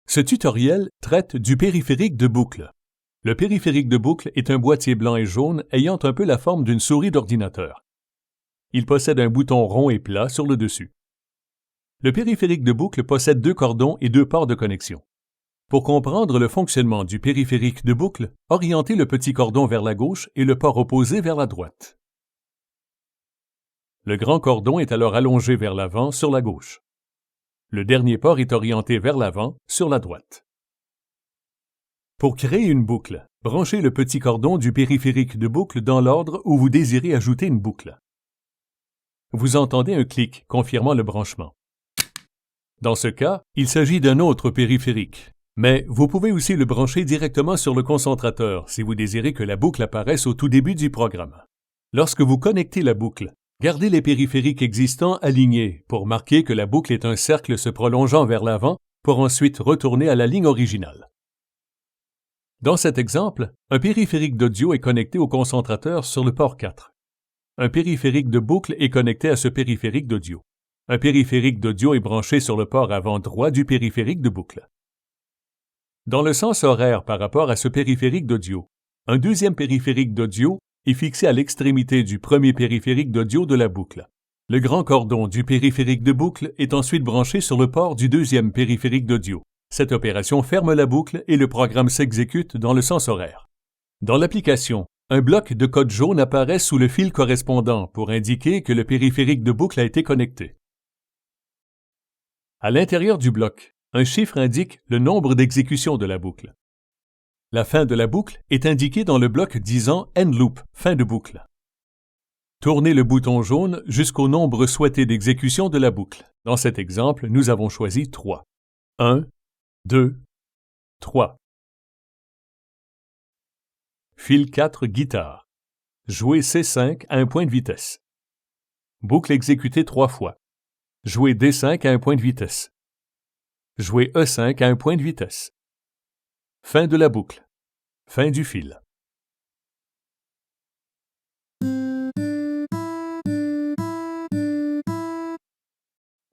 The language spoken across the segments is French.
Ce tutoriel traite du périphérique de boucle. Le périphérique de boucle est un boîtier blanc et jaune ayant un peu la forme d'une souris d'ordinateur. Il possède un bouton rond et plat sur le dessus. Le périphérique de boucle possède 2 cordons et 2 ports de connexion. Pour comprendre le fonctionnement du périphérique de boucle, orientez le petit cordon vers la gauche et le port opposé vers la droite. Le grand cordon est alors allongé vers l'avant sur la gauche. Le dernier port est orienté vers l'avant sur la droite. Pour créer une boucle, branchez le petit cordon du périphérique de boucle dans l'ordre où vous désirez ajouter une boucle. Vous entendez un clic confirmant le branchement. Dans ce cas, il s'agit d'un autre périphérique. Mais vous pouvez aussi le brancher directement sur le concentrateur si vous désirez que la boucle apparaisse au tout début du programme. Lorsque vous connectez la boucle, gardez les périphériques existants alignés pour marquer que la boucle est un cercle se prolongeant vers l'avant pour ensuite retourner à la ligne originale. Dans cet exemple, un périphérique d'audio est connecté au concentrateur sur le port 4. Un périphérique de boucle est connecté à ce périphérique d'audio. Un périphérique d'audio est branché sur le port avant droit du périphérique de boucle. Dans le sens horaire par rapport à ce périphérique d'audio, un deuxième périphérique d'audio est fixé à l'extrémité du premier périphérique d'audio de la boucle. Le grand cordon du périphérique de boucle est ensuite branché sur le port du deuxième périphérique d'audio. Cette opération ferme la boucle et le programme s'exécute dans le sens horaire. Dans l'application, un bloc de code jaune apparaît sous le fil correspondant pour indiquer que le périphérique de boucle a été connecté. À l'intérieur du bloc, un chiffre indique le nombre d'exécutions de la boucle. La fin de la boucle est indiquée dans le bloc disant End Loop, fin de boucle. Tournez le bouton jaune jusqu'au nombre souhaité d'exécution de la boucle. Dans cet exemple, nous avons choisi 3. 1, 2, 3. Fil 4 guitare. Jouer C5 à un point de vitesse. Boucle exécutée 3 fois. Jouer D5 à un point de vitesse. Jouer E5 à un point de vitesse. Fin de la boucle. Fin du fil.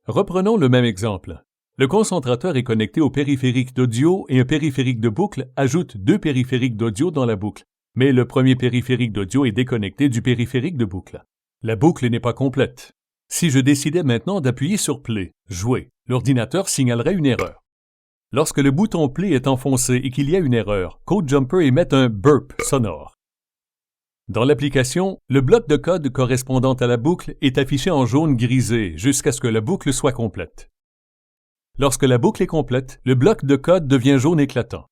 Reprenons le même exemple. Le concentrateur est connecté au périphérique d'audio et un périphérique de boucle ajoute 2 périphériques d'audio dans la boucle, mais le premier périphérique d'audio est déconnecté du périphérique de boucle. La boucle n'est pas complète. Si je décidais maintenant d'appuyer sur Play, jouer, l'ordinateur signalerait une erreur. Lorsque le bouton Play est enfoncé et qu'il y a une erreur, CodeJumper émet un burp sonore. Dans l'application, le bloc de code correspondant à la boucle est affiché en jaune grisé jusqu'à ce que la boucle soit complète. Lorsque la boucle est complète, le bloc de code devient jaune éclatant.